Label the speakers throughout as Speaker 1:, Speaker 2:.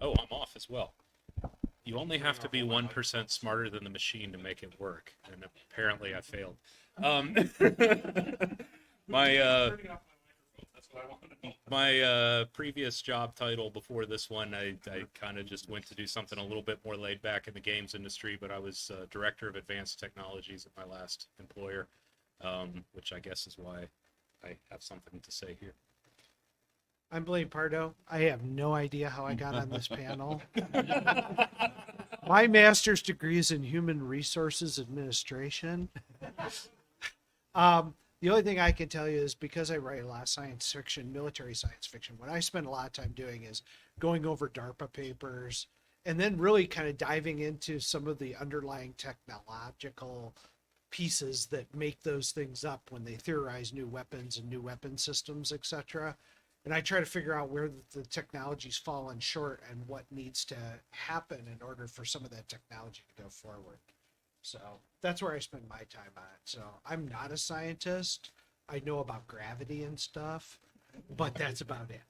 Speaker 1: Oh, I'm off as well. You only have to be 1% smarter than the machine to make it work, and apparently I failed. Um, my previous job title before this one, I kind of just went to do something a little bit more laid back in the games industry, but I was director of advanced technologies at my last employer, which I guess is why I have something to say here.
Speaker 2: I'm Blaine Pardoe. I have no idea how I got on this panel. My master's degree is in human resources administration. The only thing I can tell you is because I write a lot of science fiction, military science fiction, what I spend a lot of time doing is going over DARPA papers and then really kind of diving into some of the underlying technological pieces that make those things up when they theorize new weapons and new weapon systems, etc. And I try to figure out where the technology's fallen short and what needs to happen in order for some of that technology to go forward. So that's where I spend my time on it. So I'm not a scientist. I know about gravity and stuff, but that's about it.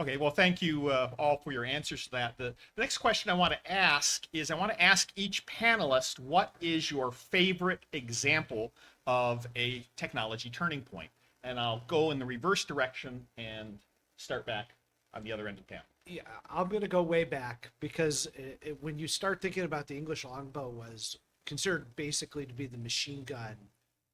Speaker 3: Okay, well, thank you all for your answers to that. The next question I want to ask is I want to ask each panelist, what is your favorite example of a technology turning point? And I'll go in the reverse direction and start back on the other end of the panel.
Speaker 2: Yeah, I'm going to go way back because when you start thinking about the English longbow was considered basically to be the machine gun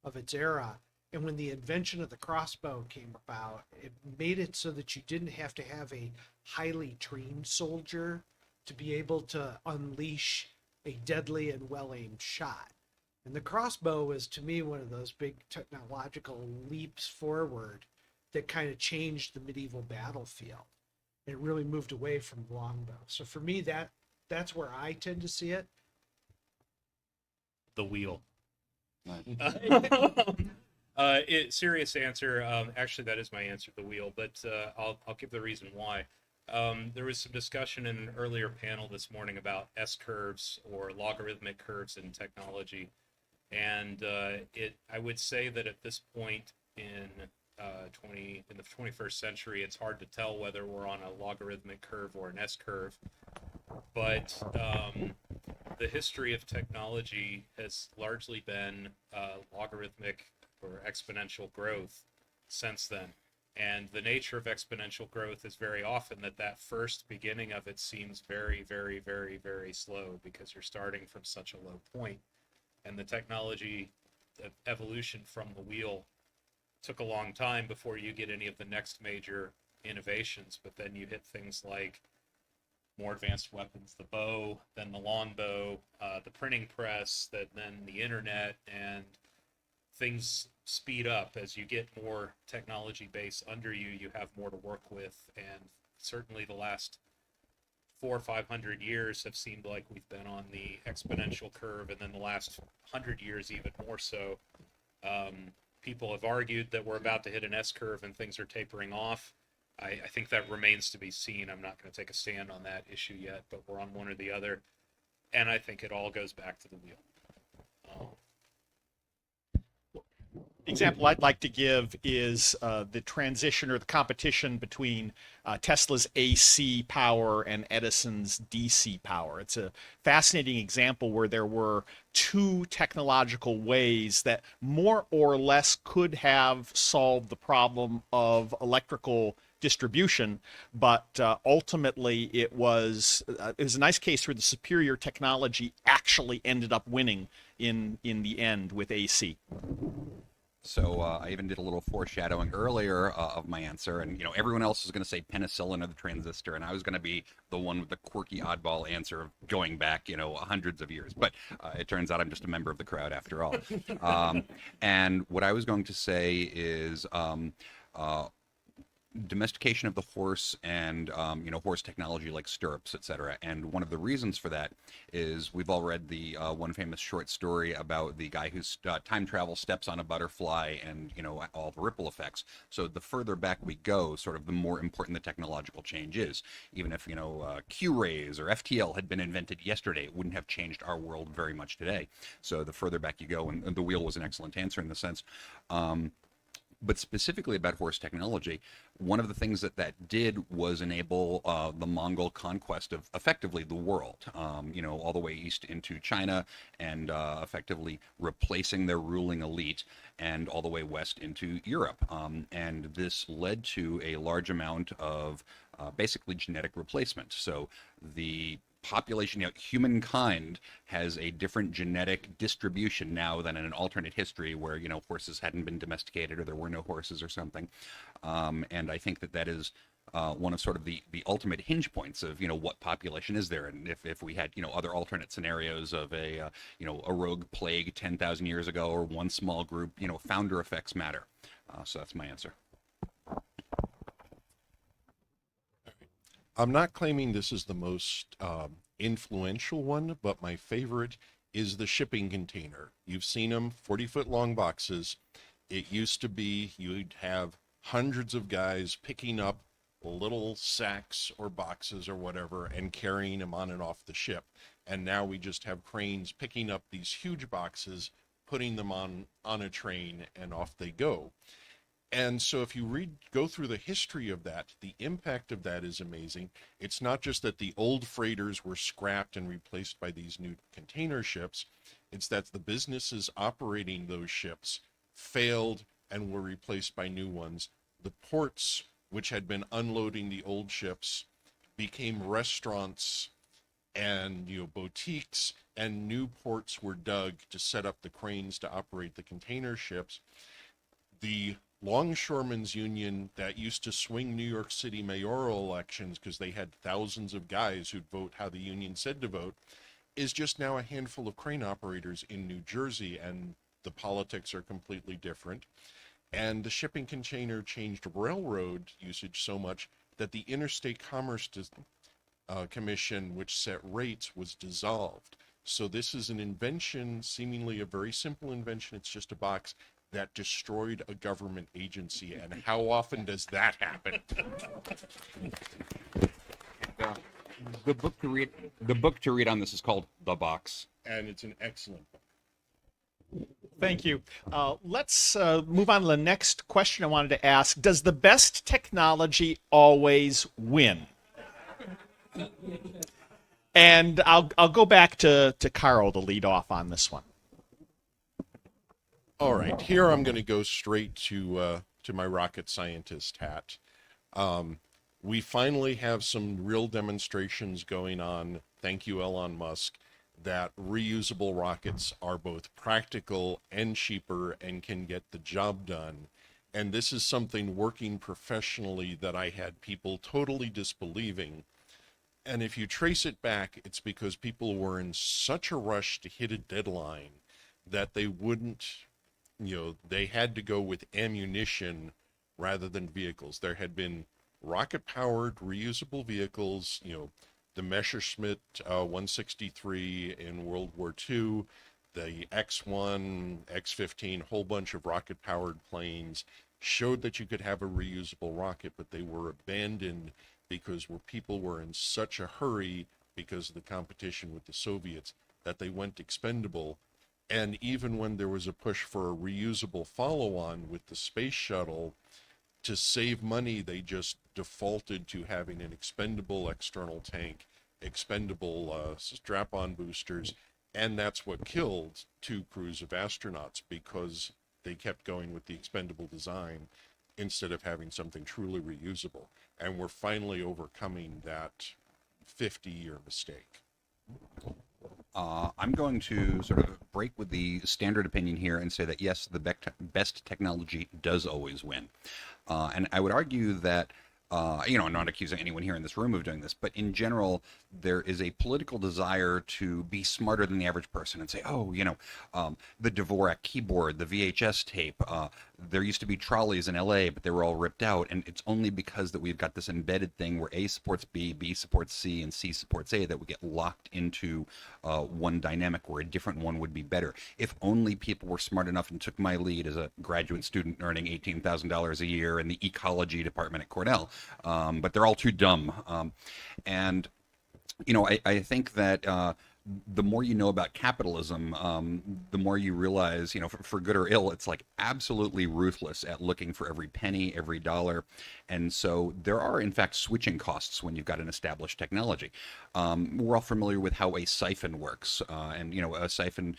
Speaker 2: of its era. And when the invention of the crossbow came about, it made it so that you didn't have to have a highly trained soldier to be able to unleash a deadly and well-aimed shot. And the crossbow is, to me, one of those big technological leaps forward that kind of changed the medieval battlefield. It really moved away from longbow. So for me, that's where I tend to see it.
Speaker 1: The wheel. Serious answer. Actually, that is my answer, the wheel. But I'll give the reason why. There was some discussion in an earlier panel this morning about S curves or logarithmic curves in technology, and I would say that at this point in the 21st century, it's hard to tell whether we're on a logarithmic curve or an S curve. But the history of technology has largely been logarithmic or exponential growth since then. And the nature of exponential growth is very often that first beginning of it seems very, very, very, very slow because you're starting from such a low point. And the technology evolution from the wheel took a long time before you get any of the next major innovations. But then you hit things like more advanced weapons, the bow, then the longbow, the printing press, then the internet, and things speed up as you get more technology base under you. You have more to work with, and certainly the last 400 or 500 years have seemed like we've been on the exponential curve, and then the last 100 years even more so. People have argued that we're about to hit an S curve and things are tapering off. I think that remains to be seen. I'm not going to take a stand on that issue yet, but we're on one or the other, and I think it all goes back to the wheel.
Speaker 3: Example I'd like to give is the transition or the competition between Tesla's AC power and Edison's DC power. It's a fascinating example where there were two technological ways that more or less could have solved the problem of electrical distribution, but ultimately it was a nice case where the superior technology actually ended up winning in the end with AC.
Speaker 4: So I even did a little foreshadowing earlier of my answer, and everyone else was going to say penicillin or the transistor, and I was going to be the one with the quirky oddball answer of going back, hundreds of years. But it turns out I'm just a member of the crowd after all. And what I was going to say is domestication of the horse and horse technology like stirrups, etc. And one of the reasons for that is we've all read the one famous short story about the guy who's time travel steps on a butterfly and all the ripple effects. So the further back we go, sort of the more important the technological change is. Even if Q-rays or FTL had been invented yesterday, it wouldn't have changed our world very much today. So the further back you go, and the wheel was an excellent answer in the sense. But specifically about horse technology, one of the things that did was enable the Mongol conquest of effectively the world, all the way east into China, and effectively replacing their ruling elite, and all the way west into Europe. And this led to a large amount of basically genetic replacement. So the population, humankind has a different genetic distribution now than in an alternate history where, horses hadn't been domesticated or there were no horses or something. And I think that is one of sort of the ultimate hinge points of, what population is there. And if we had, other alternate scenarios of a rogue plague 10,000 years ago, or one small group, founder effects matter. So that's my answer.
Speaker 5: I'm not claiming this is the most influential one, but my favorite is the shipping container. You've seen them, 40-foot long boxes. It used to be you'd have hundreds of guys picking up little sacks or boxes or whatever and carrying them on and off the ship. And now we just have cranes picking up these huge boxes, putting them on a train, and off they go. And so if you go through the history of that, the impact of that is amazing. It's not just that the old freighters were scrapped and replaced by these new container ships. It's that the businesses operating those ships failed and were replaced by new ones. The ports, which had been unloading the old ships, became restaurants and boutiques, and new ports were dug to set up the cranes to operate the container ships. The Longshoremen's Union that used to swing New York City mayoral elections because they had thousands of guys who'd vote how the union said to vote, is just now a handful of crane operators in New Jersey, and the politics are completely different. And the shipping container changed railroad usage so much that the Interstate Commerce Commission, which set rates, was dissolved. So this is an invention, seemingly a very simple invention. It's just a box that destroyed a government agency. And how often does that happen?
Speaker 4: The book to read on this is called The Box.
Speaker 5: And it's an excellent book.
Speaker 3: Thank you. Let's move on to the next question I wanted to ask. Does the best technology always win? And I'll go back to Karl to lead off on this one.
Speaker 5: All right, here I'm going to go straight to my rocket scientist hat. We finally have some real demonstrations going on, thank you Elon Musk, that reusable rockets are both practical and cheaper and can get the job done. And this is something working professionally that I had people totally disbelieving. And if you trace it back, it's because people were in such a rush to hit a deadline that they wouldn't, they had to go with ammunition rather than vehicles. There had been rocket-powered reusable vehicles, the Messerschmitt 163 in World War II, the X-1, X-15, whole bunch of rocket-powered planes showed that you could have a reusable rocket, but they were abandoned because people were in such a hurry because of the competition with the Soviets that they went expendable. And even when there was a push for a reusable follow-on with the space shuttle, to save money, they just defaulted to having an expendable external tank, expendable strap-on boosters, and that's what killed 2 crews of astronauts, because they kept going with the expendable design instead of having something truly reusable. And we're finally overcoming that 50-year mistake.
Speaker 4: I'm going to sort of break with the standard opinion here and say that, yes, the best technology does always win. And I would argue that, I'm not accusing anyone here in this room of doing this, but in general, there is a political desire to be smarter than the average person and say, the Dvorak keyboard, the VHS tape, there used to be trolleys in LA, but they were all ripped out. And it's only because that we've got this embedded thing where A supports B, B supports C, and C supports A that we get locked into one dynamic where a different one would be better. If only people were smart enough and took my lead as a graduate student earning $18,000 a year in the ecology department at Cornell. But they're all too dumb. I think that the more you know about capitalism, the more you realize, for good or ill, it's like absolutely ruthless at looking for every penny, every dollar. And so there are, in fact, switching costs when you've got an established technology. We're all familiar with how a siphon works. And, a siphon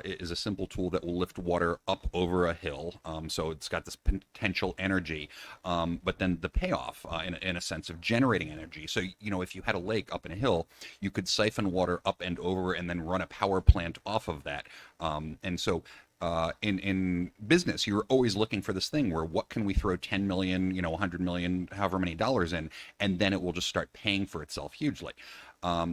Speaker 4: is a simple tool that will lift water up over a hill. So it's got this potential energy, but then the payoff, in a sense, of generating energy. So, if you had a lake up in a hill, you could siphon water up and over and then run a power plant off of that. And so in business, you're always looking for this thing where what can we throw 10 million, 100 million, however many dollars in, and then it will just start paying for itself hugely.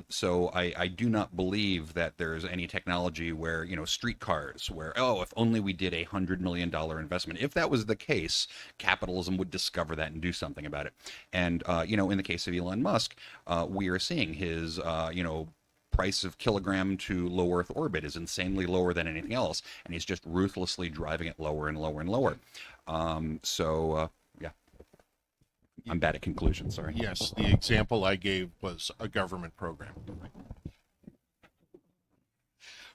Speaker 4: So I do not believe that there's any technology where, streetcars, where, oh, if only we did $100 million investment. If that was the case, capitalism would discover that and do something about it. And, in the case of Elon Musk, we are seeing his, price of kilogram to low Earth orbit is insanely lower than anything else, and he's just ruthlessly driving it lower and lower and lower. Yeah, I'm bad at conclusions. Sorry.
Speaker 5: Yes, the example I gave was a government program.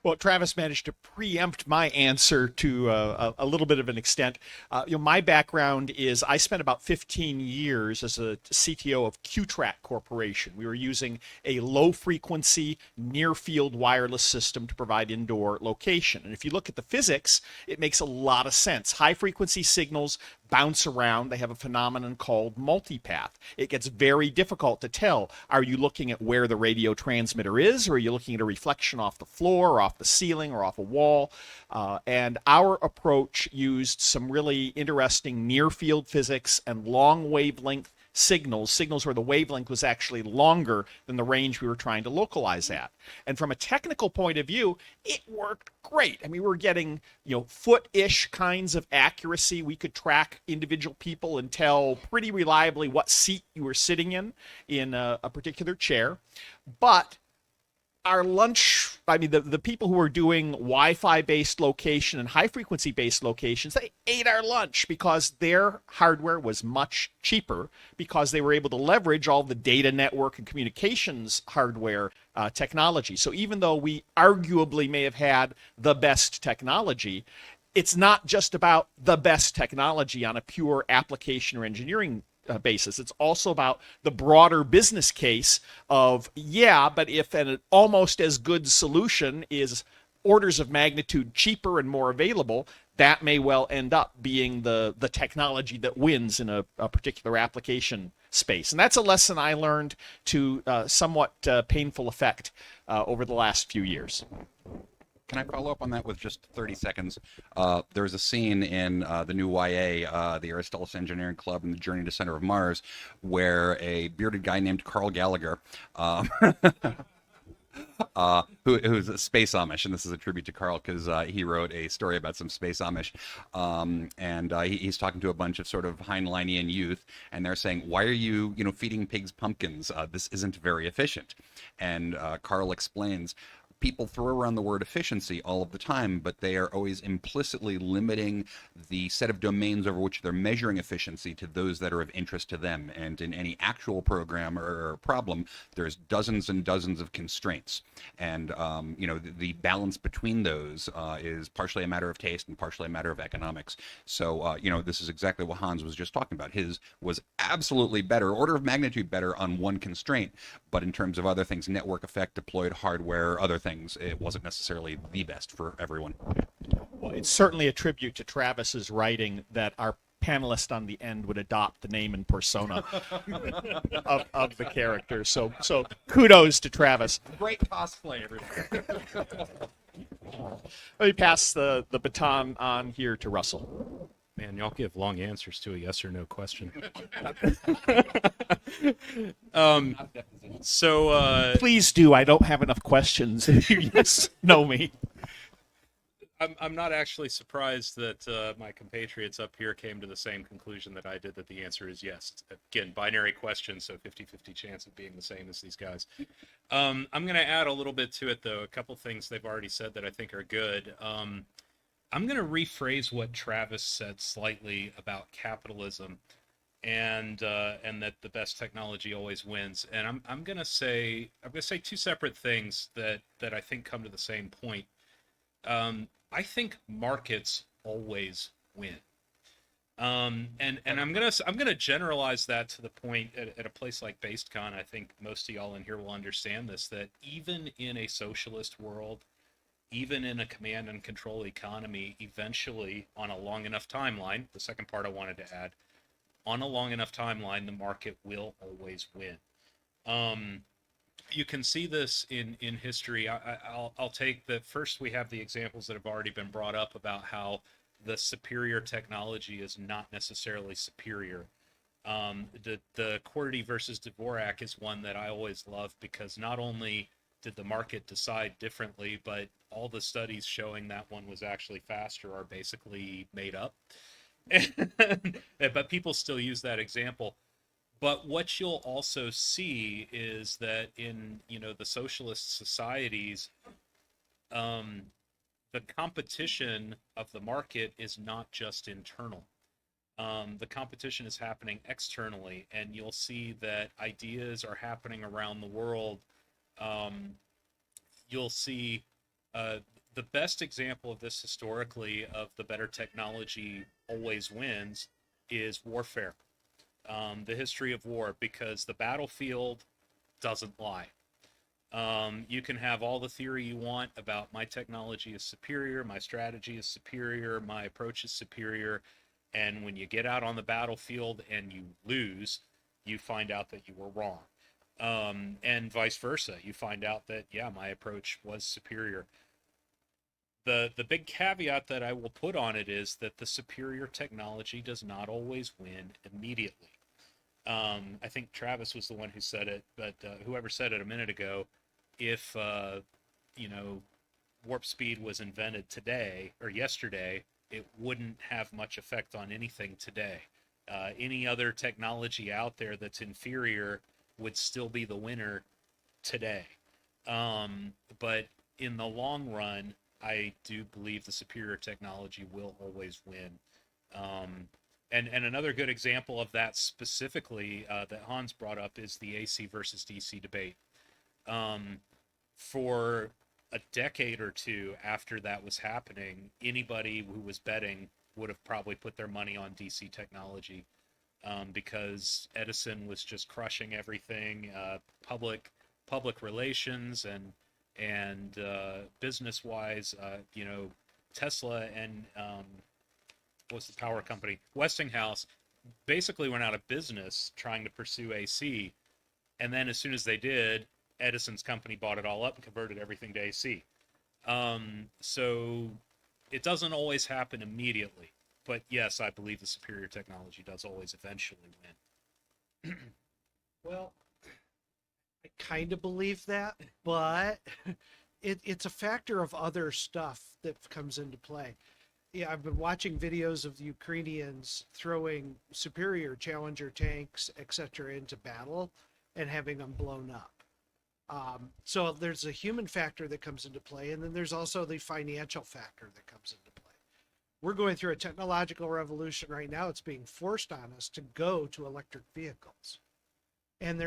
Speaker 3: Well, Travis managed to preempt my answer to a little bit of an extent. My background is I spent about 15 years as a CTO of Qtrack Corporation. We were using a low-frequency, near-field wireless system to provide indoor location. And if you look at the physics, it makes a lot of sense. High-frequency signals bounce around. They have a phenomenon called multipath. It gets very difficult to tell. Are you looking at where the radio transmitter is, or are you looking at a reflection off the floor or off the ceiling or off a wall? And our approach used some really interesting near-field physics and long wavelength signals where the wavelength was actually longer than the range we were trying to localize at. And from a technical point of view, it worked great. I mean, we were getting, foot-ish kinds of accuracy. We could track individual people and tell pretty reliably what seat you were sitting in a particular chair. But our lunch, the people who were doing Wi-Fi based location and high frequency based locations, they ate our lunch because their hardware was much cheaper, because they were able to leverage all the data network and communications hardware technology. So even though we arguably may have had the best technology, it's not just about the best technology on a pure application or engineering basis. It's also about the broader business case of, but if an almost as good solution is orders of magnitude cheaper and more available, that may well end up being the technology that wins in a particular application space. And that's a lesson I learned to somewhat painful effect over the last few years.
Speaker 4: Can I follow up on that with just 30 seconds? There's a scene in the new YA, the Aristoteles Engineering Club and the Journey to Center of Mars, where a bearded guy named Karl Gallagher, who's a space Amish, and this is a tribute to Karl because he wrote a story about some space Amish, and he's talking to a bunch of sort of Heinleinian youth, and they're saying, "Why are you, feeding pigs pumpkins? This isn't very efficient." And Karl explains, people throw around the word efficiency all of the time, but they are always implicitly limiting the set of domains over which they're measuring efficiency to those that are of interest to them. And in any actual program or problem, there's dozens and dozens of constraints. And, the balance between those is partially a matter of taste and partially a matter of economics. So, this is exactly what Hans was just talking about. His was absolutely better, order of magnitude better on one constraint, but in terms of other things, network effect, deployed hardware, other things, it wasn't necessarily the best for everyone.
Speaker 3: Well, it's certainly a tribute to Travis's writing that our panelist on the end would adopt the name and persona of the character. So kudos to Travis.
Speaker 1: Great cosplay, everybody.
Speaker 3: Let me pass the baton on here to Russell.
Speaker 1: Man, y'all give long answers to a yes or no question.
Speaker 3: Please do. I don't have enough questions. If you yes, know me.
Speaker 1: I'm not actually surprised that my compatriots up here came to the same conclusion that I did, that the answer is yes. Again, binary question, so 50-50 chance of being the same as these guys. I'm going to add a little bit to it, though. A couple things they've already said that I think are good. I'm going to rephrase what Travis said slightly about capitalism. and that the best technology always wins. And I'm gonna say two separate things that I think come to the same point. I think markets always win. And I'm gonna generalize that to the point at a place like BasedCon. I think most of y'all in here will understand this, that even in a socialist world, even in a command and control economy, eventually on a long enough timeline, the second part I wanted to add, on a long enough timeline, the market will always win. You can see this in history. I'll take the first. We have the examples that have already been brought up about how the superior technology is not necessarily superior. The Cordy versus Dvorak is one that I always love, because not only did the market decide differently, but all the studies showing that one was actually faster are basically made up. But people still use that example. But what you'll also see is that in, the socialist societies, the competition of the market is not just internal. The competition is happening externally, and you'll see that ideas are happening around the world. You'll see the best example of this historically, of the better technology always wins, is warfare. The history of war, because the battlefield doesn't lie. You can have all the theory you want about my technology is superior, my strategy is superior, my approach is superior, and when you get out on the battlefield and you lose, you find out that you were wrong. And vice versa, you find out that, yeah, my approach was superior. The big caveat that I will put on it is that the superior technology does not always win immediately. I think Travis was the one who said it, but whoever said it a minute ago, if warp speed was invented today or yesterday, it wouldn't have much effect on anything today. Any other technology out there that's inferior would still be the winner today. But in the long run, I do believe the superior technology will always win. And another good example of that specifically that Hans brought up is the AC versus DC debate. For a decade or two after that was happening, anybody who was betting would have probably put their money on DC technology, because Edison was just crushing everything, public relations and business wise. Tesla and what's the power company, Westinghouse, basically went out of business trying to pursue AC, and then as soon as they did, Edison's company bought it all up and converted everything to AC. So it doesn't always happen immediately, but yes, I believe the superior technology does always eventually win.
Speaker 2: Well, I kind of believe that, but it's a factor of other stuff that comes into play. Yeah, I've been watching videos of the Ukrainians throwing superior Challenger tanks, etc., into battle and having them blown up. So there's a human factor that comes into play, and then there's also the financial factor that comes into play. We're going through a technological revolution right now. It's being forced on us to go to electric vehicles, and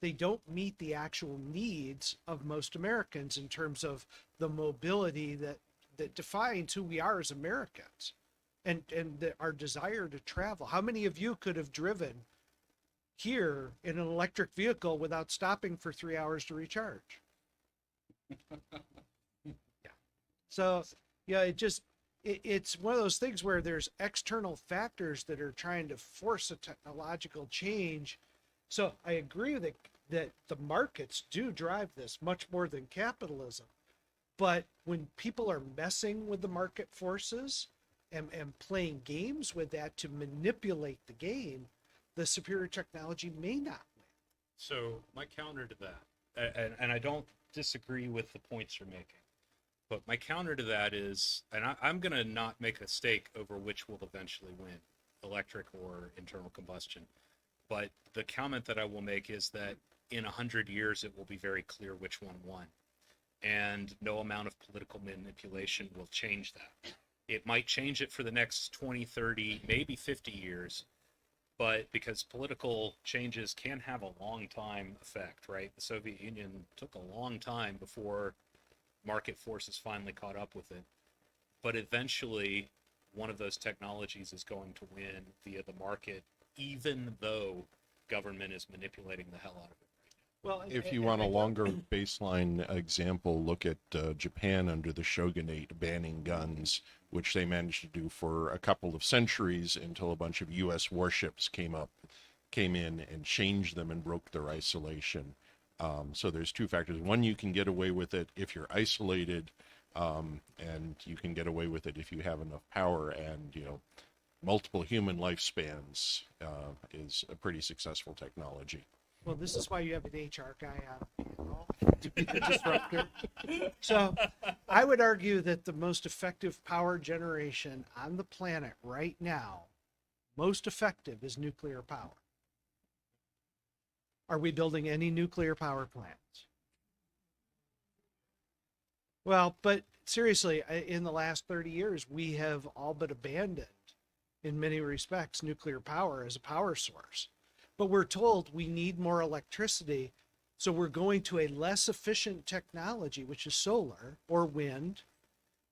Speaker 2: they don't meet the actual needs of most Americans in terms of the mobility that defines who we are as Americans, and our desire to travel. How many of you could have driven here in an electric vehicle without stopping for 3 hours to recharge? Yeah. So yeah, it's one of those things where there's external factors that are trying to force a technological change. So I agree that the markets do drive this much more than capitalism. But when people are messing with the market forces and playing games with that to manipulate the game, the superior technology may not win.
Speaker 1: So my counter to that, and I don't disagree with the points you're making, but my counter to that is, and I'm going to not make a stake over which will eventually win, electric or internal combustion. But the comment that I will make is that in 100 years, it will be very clear which one won. And no amount of political manipulation will change that. It might change it for the next 20, 30, maybe 50 years. but because political changes can have a long time effect, right? The Soviet Union took a long time before market forces finally caught up with it. But eventually, one of those technologies is going to win via the market, even though government is manipulating the hell out of it.
Speaker 2: Well,
Speaker 5: If you want a longer baseline example, look at Japan under the shogunate banning guns, which they managed to do for a couple of centuries until a bunch of U.S. warships came in and changed them and broke their isolation. So there's two factors. One, you can get away with it if you're isolated, and you can get away with it if you have enough power, and multiple human lifespans is a pretty successful technology.
Speaker 2: Well, this is why you have an HR guy on to be the disruptor. So I would argue that the most effective power generation on the planet right now, most effective, is nuclear power. Are we building any nuclear power plants? Well, but seriously, in the last 30 years, we have all but abandoned, in many respects, nuclear power as a power source. But we're told we need more electricity, so we're going to a less efficient technology, which is solar or wind.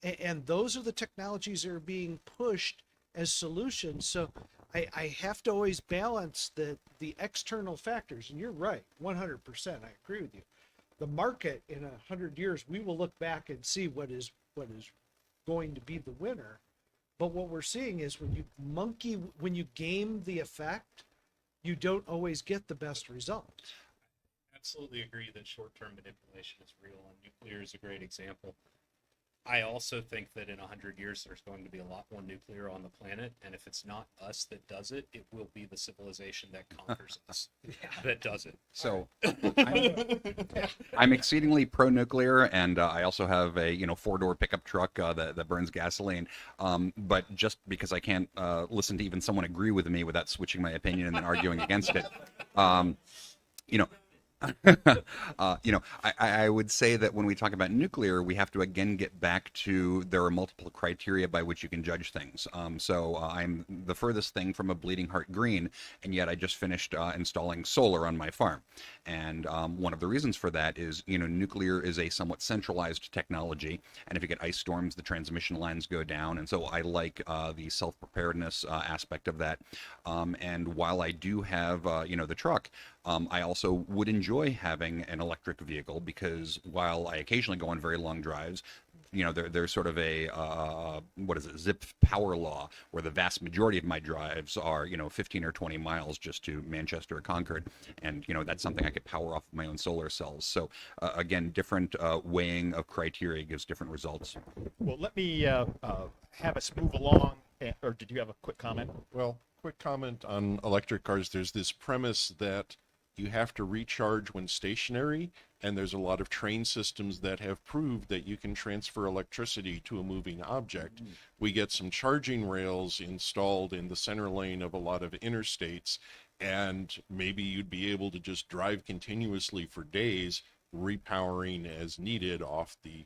Speaker 2: And those are the technologies that are being pushed as solutions. So I have to always balance the external factors. And you're right, 100%. I agree with you. The market in 100 years, we will look back and see what is going to be the winner. But what we're seeing is when you game the effect, you don't always get the best results.
Speaker 1: Absolutely agree that short-term manipulation is real, and nuclear is a great example. I also think that in 100 years, there's going to be a lot more nuclear on the planet, and if it's not us that does it, it will be the civilization that conquers us that does it.
Speaker 4: So I'm exceedingly pro-nuclear, and I also have a four-door pickup truck that burns gasoline. But just because I can't listen to even someone agree with me without switching my opinion and then arguing against it, you know. I would say that when we talk about nuclear, we have to again get back to there are multiple criteria by which you can judge things. So I'm the furthest thing from a bleeding heart green, and yet I just finished installing solar on my farm. And one of the reasons for that is, nuclear is a somewhat centralized technology, and if you get ice storms, the transmission lines go down. And so I like the self-preparedness aspect of that. And while I do have, the truck, I also would enjoy having an electric vehicle because while I occasionally go on very long drives, there's sort of a zip power law where the vast majority of my drives are 15 or 20 miles just to Manchester or Concord, and that's something I could power off of my own solar cells. So again, different weighing of criteria gives different results.
Speaker 3: Well, let me have us move along. Or did you have a quick comment?
Speaker 5: Well, quick comment on electric cars. There's this premise that you have to recharge when stationary, and there's a lot of train systems that have proved that you can transfer electricity to a moving object. We get some charging rails installed in the center lane of a lot of interstates, and maybe you'd be able to just drive continuously for days, repowering as needed off the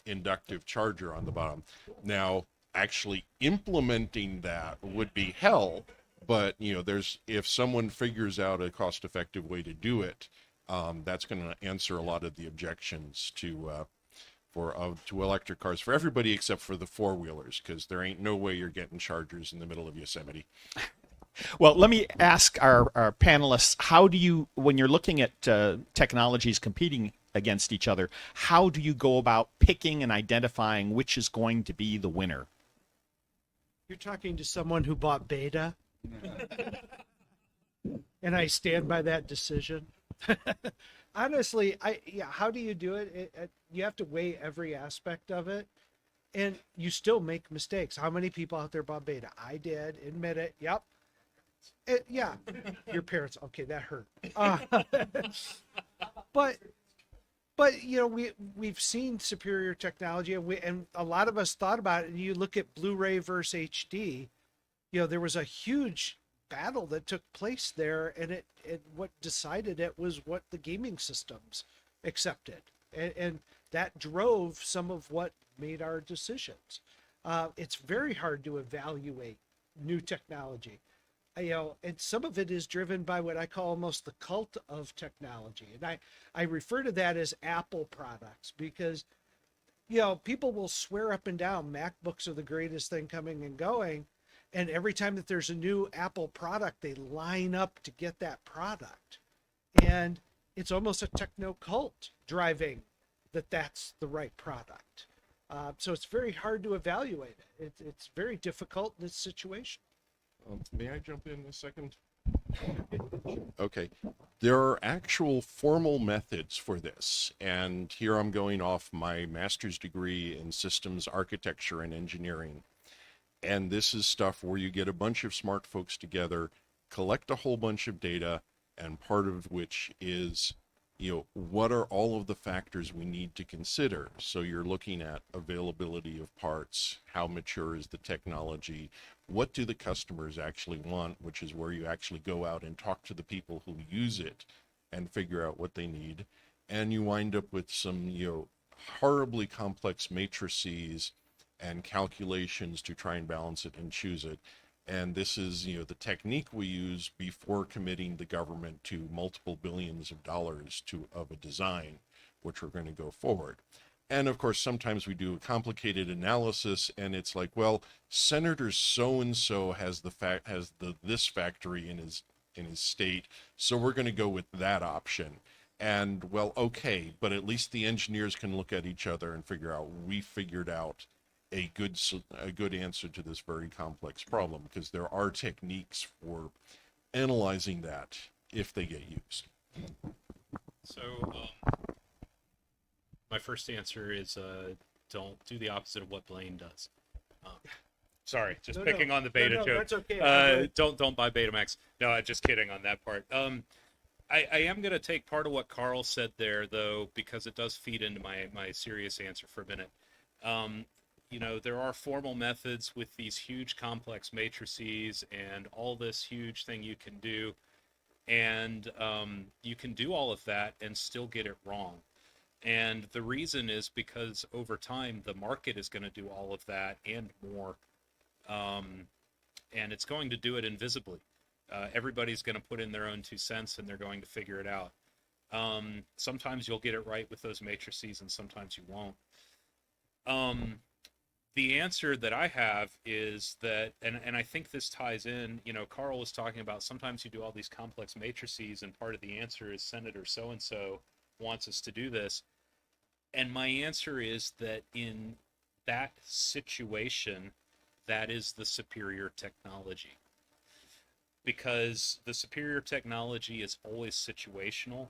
Speaker 5: inductive charger on the bottom. Now, actually implementing that would be hell. But if someone figures out a cost-effective way to do it, that's going to answer a lot of the objections to electric cars for everybody except for the four-wheelers, because there ain't no way you're getting chargers in the middle of Yosemite.
Speaker 3: Well, let me ask our panelists: how do you, when you're looking at technologies competing against each other, how do you go about picking and identifying which is going to be the winner?
Speaker 2: You're talking to someone who bought Beta. And I stand by that decision. Honestly, how do you do it? You have to weigh every aspect of it, and you still make mistakes. How many people out there bought Beta? I did. Admit it. Yep. Yeah. Your parents. Okay, that hurt. But we've seen superior technology, and a lot of us thought about it. And you look at Blu-ray versus HD. There was a huge battle that took place there, and it what decided it was what the gaming systems accepted, and that drove some of what made our decisions. It's very hard to evaluate new technology. And some of it is driven by what I call almost the cult of technology. And I refer to that as Apple products because, people will swear up and down MacBooks are the greatest thing coming and going. And every time that there's a new Apple product, they line up to get that product. And it's almost a techno cult driving that that's the right product. So it's very hard to evaluate it. It's very difficult in this situation.
Speaker 5: May I jump in a second? Okay. There are actual formal methods for this. And here I'm going off my master's degree in systems architecture and engineering. And this is stuff where you get a bunch of smart folks together, collect a whole bunch of data, and part of which is, what are all of the factors we need to consider? So you're looking at availability of parts, how mature is the technology, what do the customers actually want, which is where you actually go out and talk to the people who use it and figure out what they need. And you wind up with some, horribly complex matrices and calculations to try and balance it and choose it. And this is, the technique we use before committing the government to multiple billions of dollars of a design, which we're going to go forward. And of course, sometimes we do a complicated analysis, and it's like, well, Senator so and so has this factory in his state, so we're going to go with that option. And well, okay, but at least the engineers can look at each other and figure out we figured out a good answer to this very complex problem, because there are techniques for analyzing that if they get used.
Speaker 1: So, my first answer is don't do the opposite of what Blaine does. Sorry, just
Speaker 2: No,
Speaker 1: picking
Speaker 2: no.
Speaker 1: on the beta
Speaker 2: No,
Speaker 1: joke.
Speaker 2: that's okay.
Speaker 1: Don't buy Betamax. No, just kidding on that part. I am going to take part of what Karl said there, though, because it does feed into my serious answer for a minute. There are formal methods with these huge complex matrices and all this huge thing you can do. And you can do all of that and still get it wrong. And the reason is because over time, the market is going to do all of that and more. And it's going to do it invisibly. Everybody's going to put in their own 2 cents and they're going to figure it out. Sometimes you'll get it right with those matrices and sometimes you won't. The answer that I have is that, and I think this ties in, Karl was talking about sometimes you do all these complex matrices and part of the answer is Senator so-and-so wants us to do this. And my answer is that in that situation, that is the superior technology. Because the superior technology is always situational,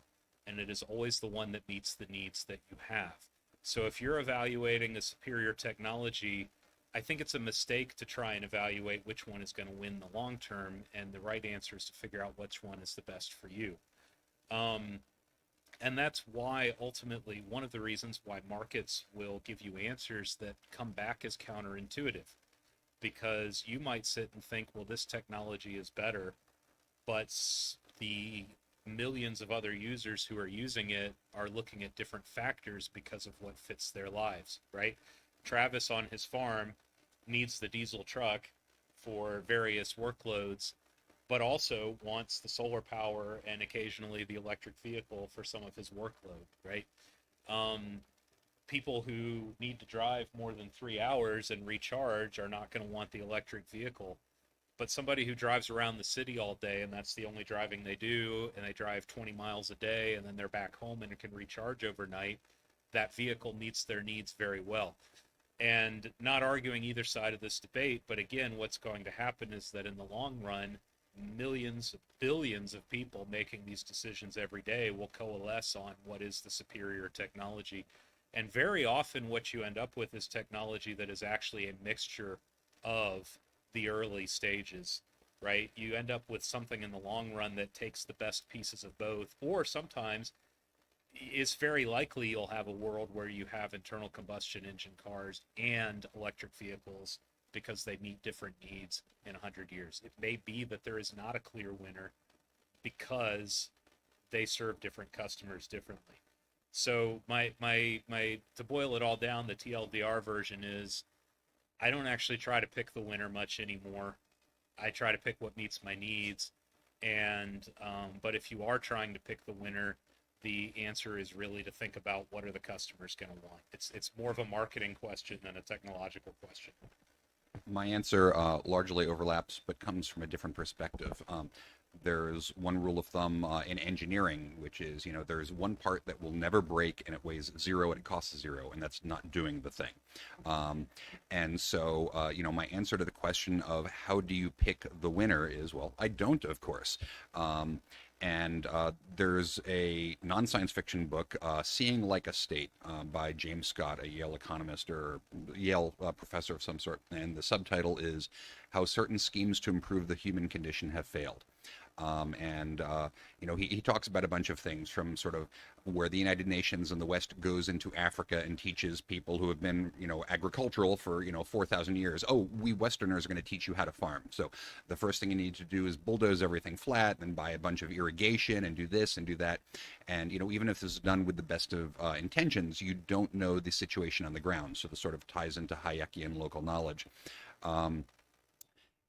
Speaker 1: and it is always the one that meets the needs that you have. So if you're evaluating a superior technology, I think it's a mistake to try and evaluate which one is going to win the long term, and the right answer is to figure out which one is the best for you. And that's why, ultimately, one of the reasons why markets will give you answers that come back as counterintuitive. Because you might sit and think, well, this technology is better, but the millions of other users who are using it are looking at different factors because of what fits their lives, right? Travis on his farm needs the diesel truck for various workloads, but also wants the solar power and occasionally the electric vehicle for some of his workload, right? People who need to drive more than 3 hours and recharge are not going to want the electric vehicle. But somebody who drives around the city all day and that's the only driving they do, and they drive 20 miles a day and then they're back home and can recharge overnight, that vehicle meets their needs very well. And not arguing either side of this debate, but again, what's going to happen is that in the long run, millions, billions of people making these decisions every day will coalesce on what is the superior technology. And very often what you end up with is technology that is actually a mixture of the early stages, right? You end up with something in the long run that takes the best pieces of both, or sometimes it's very likely you'll have a world where you have internal combustion engine cars and electric vehicles because they meet different needs in 100 years. It may be that there is not a clear winner because they serve different customers differently. So my to boil it all down, the TLDR version is I don't actually try to pick the winner much anymore. I try to pick what meets my needs. And but if you are trying to pick the winner, the answer is really to think about what are the customers going to want. It's more of a marketing question than a technological question.
Speaker 4: My answer largely overlaps, but comes from a different perspective. There's one rule of thumb in engineering, which is, there's one part that will never break and it weighs zero and it costs zero, and that's not doing the thing. And so, my answer to the question of how do you pick the winner is, well, I don't, of course. And there's a non-science fiction book, Seeing Like a State, by James Scott, a Yale economist or Yale professor of some sort. And the subtitle is How Certain Schemes to Improve the Human Condition Have Failed. He talks about a bunch of things, from sort of where the United Nations and the West goes into Africa and teaches people who have been, agricultural for, 4,000 years. Oh, we Westerners are going to teach you how to farm. So the first thing you need to do is bulldoze everything flat and buy a bunch of irrigation and do this and do that. And, even if this is done with the best of intentions, you don't know the situation on the ground. So this sort of ties into Hayekian local knowledge.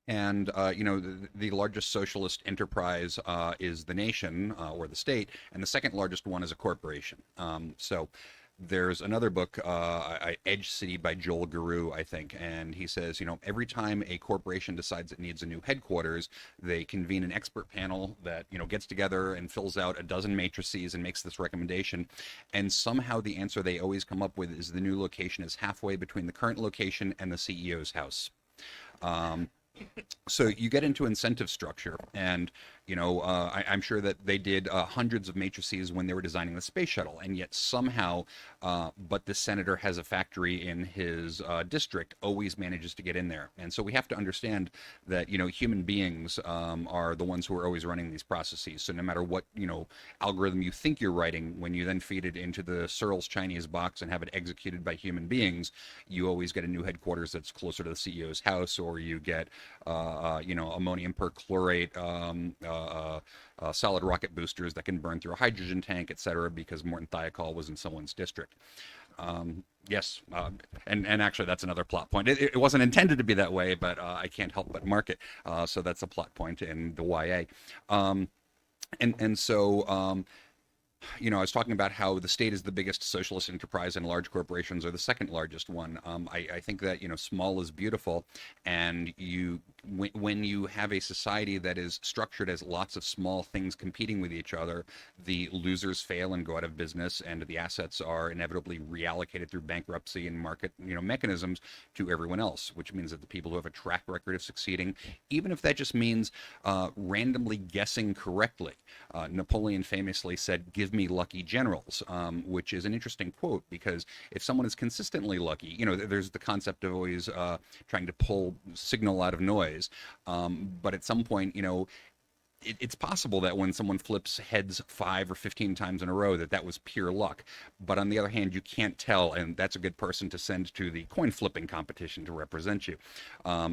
Speaker 4: The largest socialist enterprise is the nation or the state, and the second largest one is a corporation. So there's another book, Edge City by Joel Guru, I think, and he says, every time a corporation decides it needs a new headquarters, they convene an expert panel that, gets together and fills out a dozen matrices and makes this recommendation. And somehow the answer they always come up with is the new location is halfway between the current location and the CEO's house. So you get into incentive structure, and I'm sure that they did hundreds of matrices when they were designing the space shuttle, and yet somehow, but the senator has a factory in his district, always manages to get in there. And so we have to understand that human beings are the ones who are always running these processes. So no matter what algorithm you think you're writing, when you then feed it into the Searles Chinese box and have it executed by human beings, you always get a new headquarters that's closer to the CEO's house, or you get ammonium perchlorate, solid rocket boosters that can burn through a hydrogen tank, et cetera, because Morton Thiokol was in someone's district. Yes, and actually that's another plot point. It wasn't intended to be that way, but I can't help but mark it. So that's a plot point in the YA. So I was talking about how the state is the biggest socialist enterprise and large corporations are the second largest one. I think that, small is beautiful, and when you have a society that is structured as lots of small things competing with each other, the losers fail and go out of business, and the assets are inevitably reallocated through bankruptcy and market, mechanisms to everyone else, which means that the people who have a track record of succeeding, even if that just means randomly guessing correctly. Napoleon famously said, "Give me lucky generals," which is an interesting quote, because if someone is consistently lucky, there's the concept of always trying to pull signal out of noise. But at some point, it's possible that when someone flips heads 5 or 15 times in a row, that was pure luck. But on the other hand, you can't tell, and that's a good person to send to the coin flipping competition to represent you.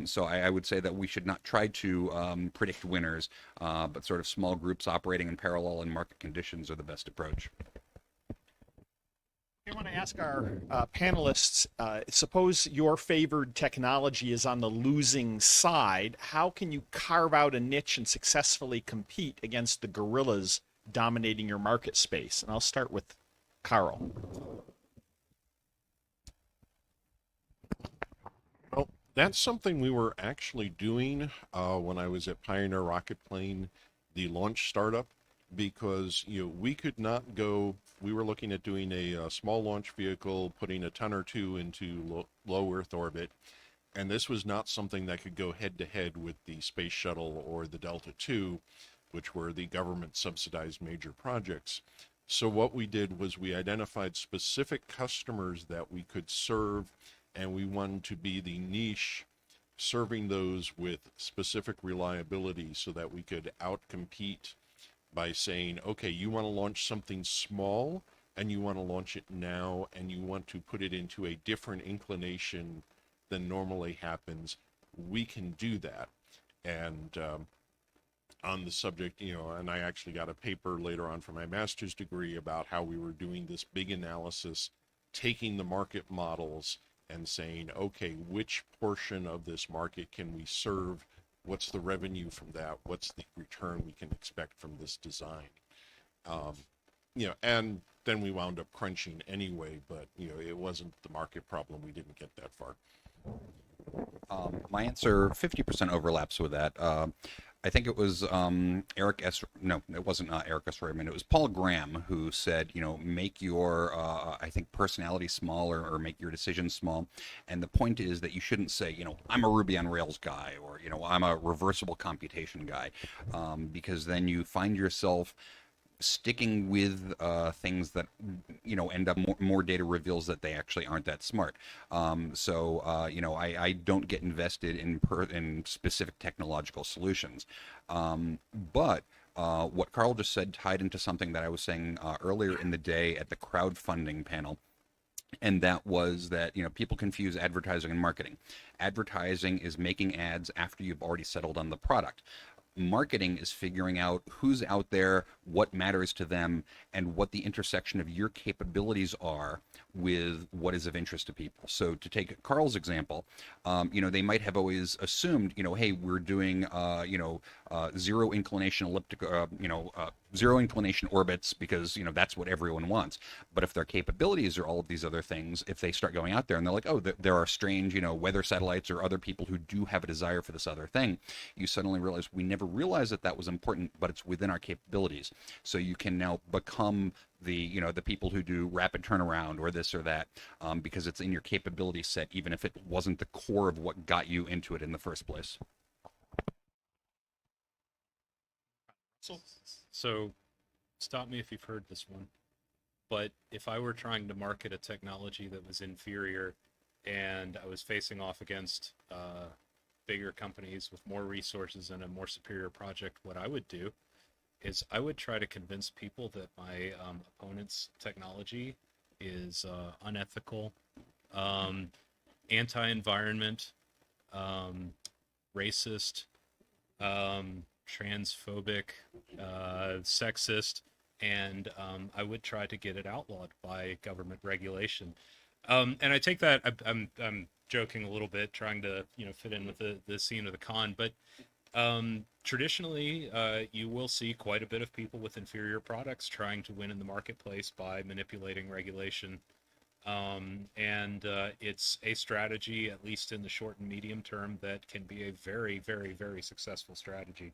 Speaker 4: So I would say that we should not try to predict winners, but sort of small groups operating in parallel and market conditions are the best approach.
Speaker 3: I want to ask our panelists, suppose your favored technology is on the losing side. How can you carve out a niche and successfully compete against the gorillas dominating your market space? And I'll start with Karl.
Speaker 5: Well, that's something we were actually doing when I was at Pioneer Rocket Plane, the launch startup, because we could not go. We were looking at doing a small launch vehicle, putting a ton or two into low Earth orbit, and this was not something that could go head to head with the Space Shuttle or the Delta II, which were the government subsidized major projects. So what we did was we identified specific customers that we could serve, and we wanted to be the niche serving those with specific reliability so that we could outcompete by saying, okay, you want to launch something small and you want to launch it now and you want to put it into a different inclination than normally happens, we can do that. And on the subject, and I actually got a paper later on for my master's degree about how we were doing this big analysis, taking the market models and saying, okay, which portion of this market can we serve What's the revenue from that? What's the return we can expect from this design? And then we wound up crunching anyway, but it wasn't the market problem. We didn't get that far.
Speaker 4: My answer 50% overlaps with that. I think it was Eric S. No, it wasn't Eric S. Raymond. It was Paul Graham who said, make your, I think, personality small or make your decisions small. And the point is that you shouldn't say, I'm a Ruby on Rails guy or, I'm a reversible computation guy, because then you find yourself sticking with things that end up more data reveals that they actually aren't that smart. I don't get invested in specific technological solutions. But what Karl just said tied into something that I was saying earlier in the day at the crowdfunding panel. And that was that, people confuse advertising and marketing. Advertising is making ads after you've already settled on the product. Marketing is figuring out who's out there, what matters to them, and what the intersection of your capabilities are with what is of interest to people. So to take Karl's example, they might have always assumed, hey, we're doing, zero inclination zero inclination orbits because, that's what everyone wants. But if their capabilities are all of these other things, if they start going out there and they're like, oh, there are strange, weather satellites or other people who do have a desire for this other thing, you suddenly realize we never realized that was important, but it's within our capabilities. So you can now become the people who do rapid turnaround or this or that, because it's in your capability set, even if it wasn't the core of what got you into it in the first place.
Speaker 1: So stop me if you've heard this one, but if I were trying to market a technology that was inferior and I was facing off against bigger companies with more resources and a more superior project, what I would do is I would try to convince people that my opponent's technology is unethical, anti-environment, racist, transphobic, sexist, and I would try to get it outlawed by government regulation. And I take that, I'm joking a little bit, trying to fit in with the scene of the con, but traditionally you will see quite a bit of people with inferior products trying to win in the marketplace by manipulating regulation. It's a strategy, at least in the short and medium term, that can be a very, very, very successful strategy.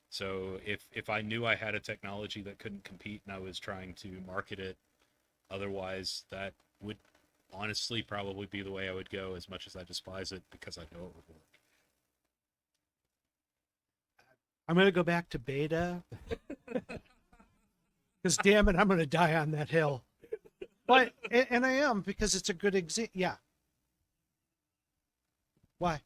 Speaker 1: So if I knew I had a technology that couldn't compete and I was trying to market it otherwise, that would honestly probably be the way I would go, as much as I despise it, because I know it would work.
Speaker 2: I'm going to go back to beta. Because damn it, I'm going to die on that hill. But, and I am, because it's a good example. Yeah. Why?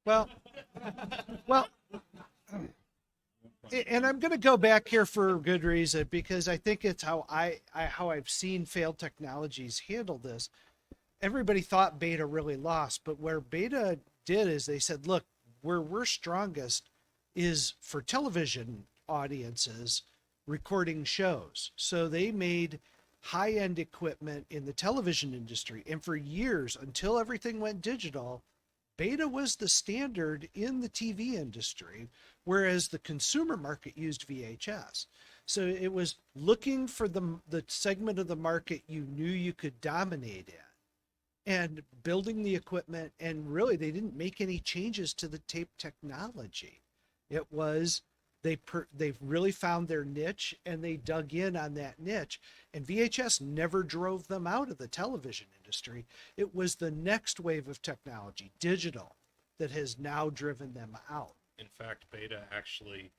Speaker 2: Well, and I'm going to go back here for a good reason, because I think it's how I've seen failed technologies handle this. Everybody thought beta really lost, but where beta did is they said, look, where we're strongest is for television audiences recording shows. So they made high-end equipment in the television industry. And for years, until everything went digital, beta was the standard in the TV industry, whereas the consumer market used VHS. So it was looking for the segment of the market you knew you could dominate in, and building the equipment. And really, they didn't make any changes to the tape technology. It was they've really found their niche, and they dug in on that niche. And VHS never drove them out of the television industry. It was the next wave of technology, digital, that has now driven them out.
Speaker 1: In fact, beta actually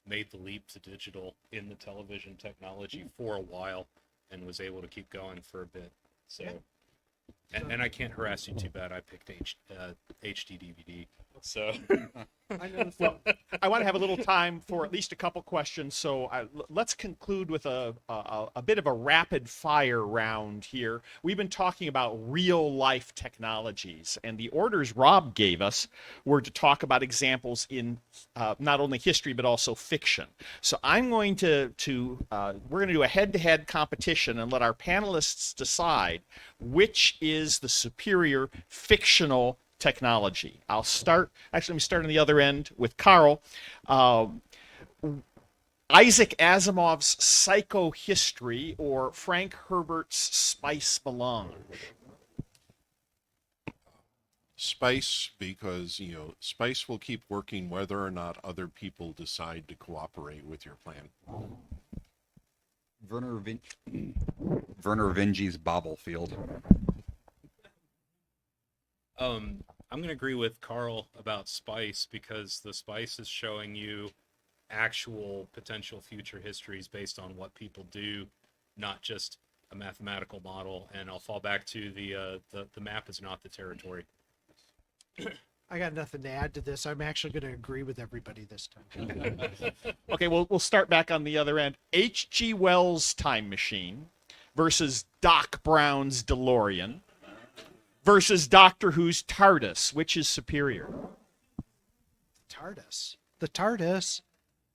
Speaker 1: made the leap to digital in the television technology for a while, and was able to keep going for a bit. So,
Speaker 2: Yeah.
Speaker 1: and I can't harass you too bad. I picked HD DVD. So
Speaker 2: I know.
Speaker 3: Well, I want to have a little time for at least a couple questions, so let's conclude with a bit of a rapid fire round here. We've been talking about real life technologies, and the orders Rob gave us were to talk about examples in not only history but also fiction. So I'm going to we're going to do a head-to-head competition and let our panelists decide which is the superior fictional technology. I'll start, actually, let me start on the other end with Karl. Isaac Asimov's Psychohistory or Frank Herbert's Spice Melange?
Speaker 5: Spice, because spice will keep working whether or not other people decide to cooperate with your plan.
Speaker 4: Werner Vinge's Bobblefield.
Speaker 1: I'm going to agree with Karl about spice because the spice is showing you actual potential future histories based on what people do, not just a mathematical model. And I'll fall back to the map is not the territory.
Speaker 2: I got nothing to add to this. I'm actually going to agree with everybody this time.
Speaker 3: Okay, we'll start back on the other end. H.G. Wells' Time Machine versus Doc Brown's DeLorean versus Doctor Who's TARDIS. Which is superior?
Speaker 2: TARDIS. The TARDIS.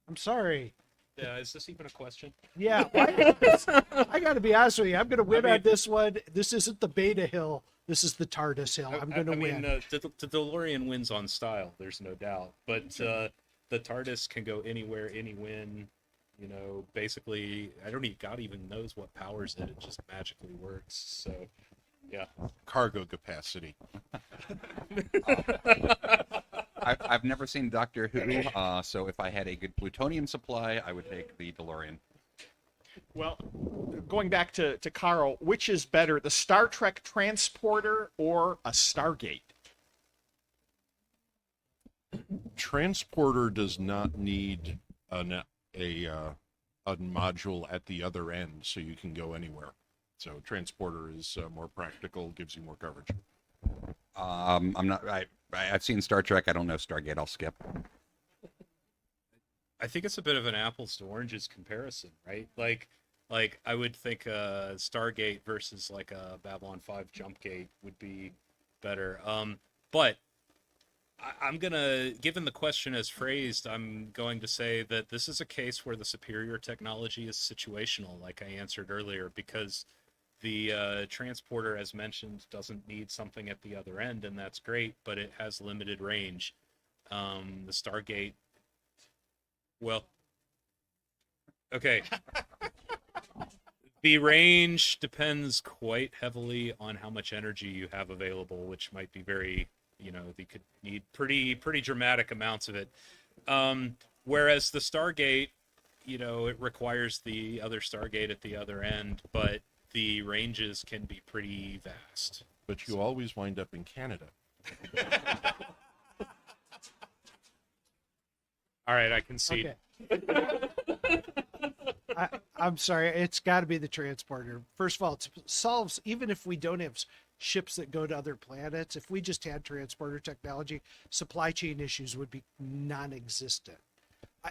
Speaker 2: I'm sorry.
Speaker 1: Yeah, is this even a question?
Speaker 2: Yeah, I got to be honest with you. I'm going to win on this one. This isn't the Beta Hill. This is the TARDIS Hill. I'm going to win.
Speaker 1: The DeLorean wins on style. There's no doubt. But the TARDIS can go anywhere, any when. Basically, God even knows what powers it. It just magically works. So, yeah.
Speaker 5: Cargo capacity.
Speaker 4: I've never seen Doctor Who, so if I had a good plutonium supply, I would take the DeLorean.
Speaker 3: Well, going back to Karl, which is better, the Star Trek transporter or a Stargate?
Speaker 5: Transporter does not need a module at the other end, so you can go anywhere. So transporter is more practical, gives you more coverage.
Speaker 4: I've seen Star Trek. I don't know Stargate. I'll skip.
Speaker 1: I think it's a bit of an apples to oranges comparison, right? Like I would think Stargate versus like a Babylon 5 jump gate would be better. But I'm gonna, given the question as phrased, I'm going to say that this is a case where the superior technology is situational, like I answered earlier, because the transporter, as mentioned, doesn't need something at the other end, and that's great, but it has limited range. The Stargate, well, okay. The range depends quite heavily on how much energy you have available, which might be very, they could need pretty dramatic amounts of it. Whereas the Stargate, it requires the other Stargate at the other end, but the ranges can be pretty vast.
Speaker 5: But you always wind up in Canada.
Speaker 1: All right, I concede.
Speaker 2: Okay. I'm sorry. It's got to be the transporter. First of all, it solves, even if we don't have ships that go to other planets, if we just had transporter technology, supply chain issues would be non-existent.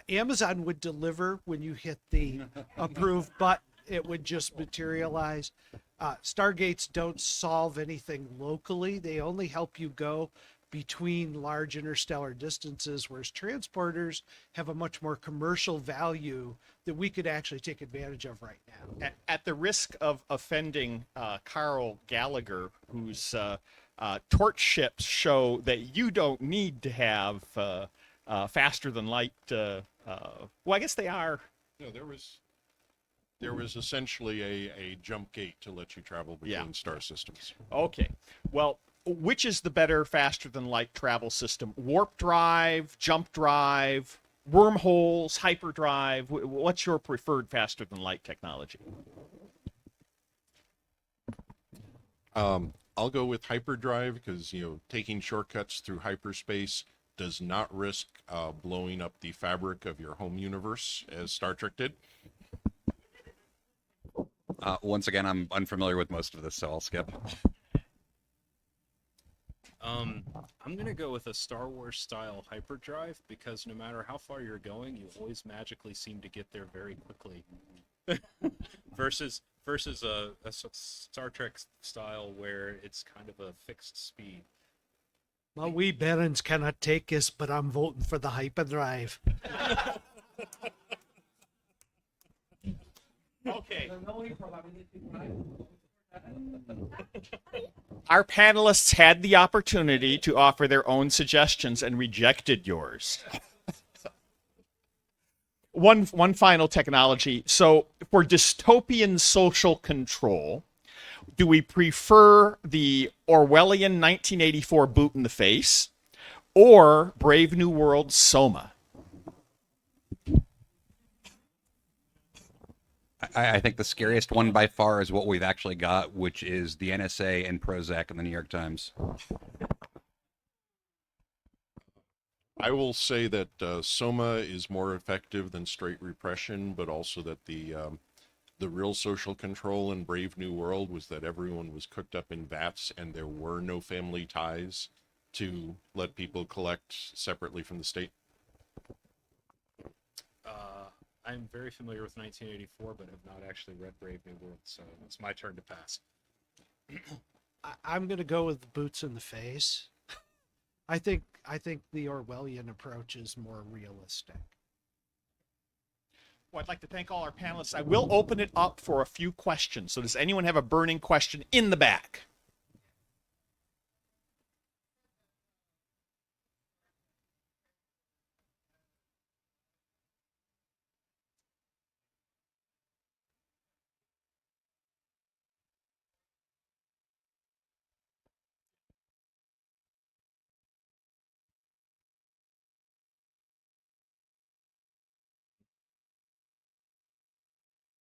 Speaker 2: Amazon would deliver when you hit the approve button. It would just materialize. Stargates don't solve anything locally. They only help you go between large interstellar distances, whereas transporters have a much more commercial value that we could actually take advantage of right now.
Speaker 3: At the risk of offending Karl Gallagher, whose torch ships show that you don't need to have faster than light. Well, I guess they are.
Speaker 5: No, there was essentially a jump gate to let you travel between star systems.
Speaker 3: Okay. Well, which is the better faster than light travel system? Warp drive, jump drive, wormholes, hyperdrive? What's your preferred faster than light technology?
Speaker 5: I'll go with hyperdrive because taking shortcuts through hyperspace does not risk blowing up the fabric of your home universe as Star Trek did.
Speaker 4: Once again, I'm unfamiliar with most of this, so I'll skip.
Speaker 1: I'm gonna go with a Star Wars style hyperdrive because no matter how far you're going, you always magically seem to get there very quickly. versus a Star Trek style where it's kind of a fixed speed.
Speaker 2: My wee barons cannot take us, but I'm voting for the hyperdrive.
Speaker 3: Okay. Our panelists had the opportunity to offer their own suggestions and rejected yours. One final technology. So for dystopian social control, do we prefer the Orwellian 1984 boot in the face or Brave New World Soma?
Speaker 4: I think the scariest one by far is what we've actually got, which is the NSA and Prozac in the New York Times.
Speaker 5: I will say that Soma is more effective than straight repression, but also that the real social control in Brave New World was that everyone was cooked up in vats and there were no family ties to let people collect separately from the state.
Speaker 1: I'm very familiar with 1984, but have not actually read Brave New World, so it's my turn to pass.
Speaker 2: I'm going to go with the boots in the face. I think the Orwellian approach is more realistic.
Speaker 3: Well, I'd like to thank all our panelists. I will open it up for a few questions. So does anyone have a burning question in the back?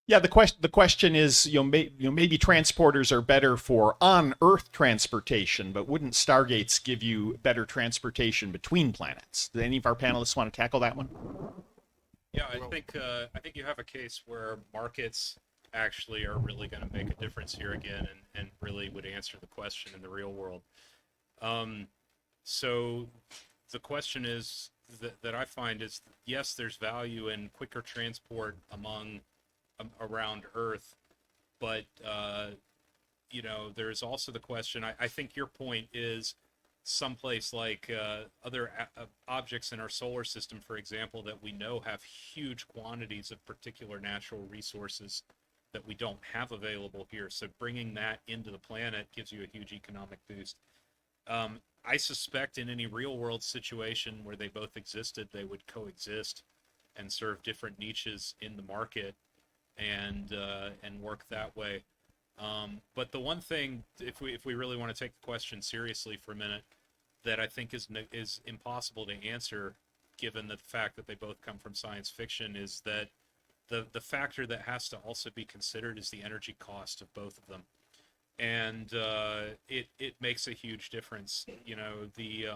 Speaker 3: Yeah, the question is, maybe transporters are better for on Earth transportation, but wouldn't Stargates give you better transportation between planets? Do any of our panelists want to tackle that one?
Speaker 1: Yeah, I think you have a case where markets actually are really going to make a difference here again, and really would answer the question in the real world. So the question is that I find is, yes, there's value in quicker transport around Earth, but there's also the question. I think your point is someplace like other objects in our solar system, for example, that we know have huge quantities of particular natural resources that we don't have available here. So bringing that into the planet gives you a huge economic boost. I suspect in any real world situation where they both existed, they would coexist and serve different niches in the market and work that way. But the one thing, if we really want to take the question seriously for a minute, that I think is impossible to answer, given the fact that they both come from science fiction, is that the factor that has to also be considered is the energy cost of both of them, and it makes a huge difference. The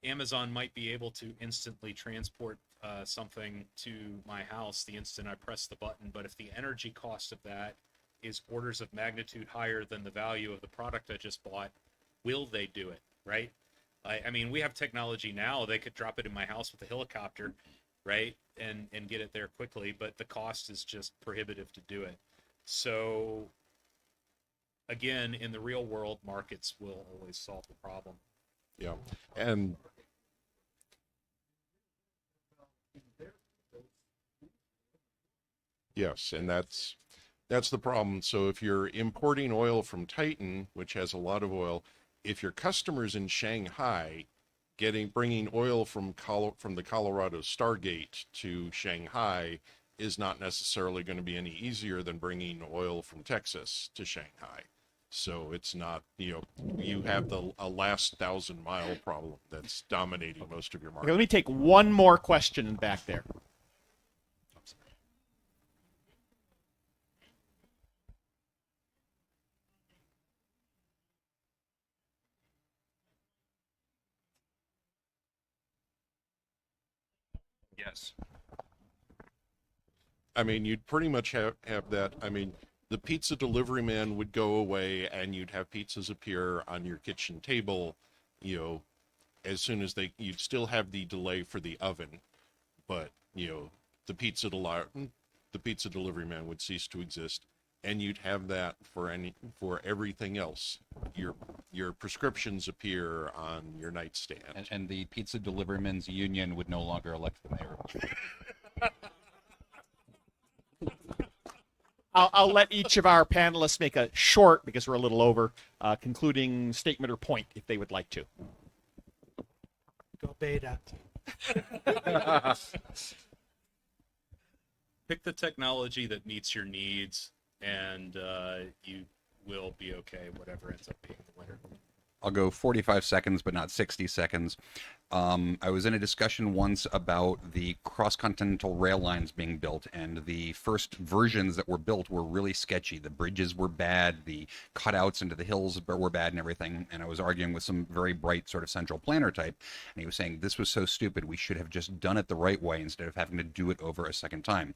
Speaker 1: Amazon might be able to instantly transport something to my house the instant I press the button, but if the energy cost of that is orders of magnitude higher than the value of the product I just bought, will they do it, right? I mean, we have technology now. They could drop it in my house with a helicopter, right, and get it there quickly, but the cost is just prohibitive to do it. So, again, in the real world, markets will always solve the problem.
Speaker 5: Yeah, and yes, and that's the problem. So if you're importing oil from Titan, which has a lot of oil, if your customers in Shanghai bringing oil from the Colorado Stargate to Shanghai is not necessarily going to be any easier than bringing oil from Texas to Shanghai. So it's not, you have a last 1,000-mile problem that's dominating most of your market.
Speaker 3: Okay, let me take one more question back there.
Speaker 4: Yes.
Speaker 5: I mean, you'd pretty much have that. I mean, the pizza delivery man would go away and you'd have pizzas appear on your kitchen table, you know, as soon as you'd still have the delay for the oven, but, you know, the pizza delivery man would cease to exist, and you'd have that for everything else. Your prescriptions appear on your nightstand.
Speaker 4: And the pizza deliverymen's union would no longer elect the mayor.
Speaker 3: I'll let each of our panelists make a short, because we're a little over, concluding statement or point if they would like to.
Speaker 2: Go beta.
Speaker 1: Pick the technology that meets your needs, and you will be okay, whatever ends up being the winner.
Speaker 4: I'll go 45 seconds, but not 60 seconds. I was in a discussion once about the cross-continental rail lines being built, and the first versions that were built were really sketchy. The bridges were bad, the cutouts into the hills were bad and everything, and I was arguing with some very bright sort of central planner type, and he was saying this was so stupid, we should have just done it the right way instead of having to do it over a second time.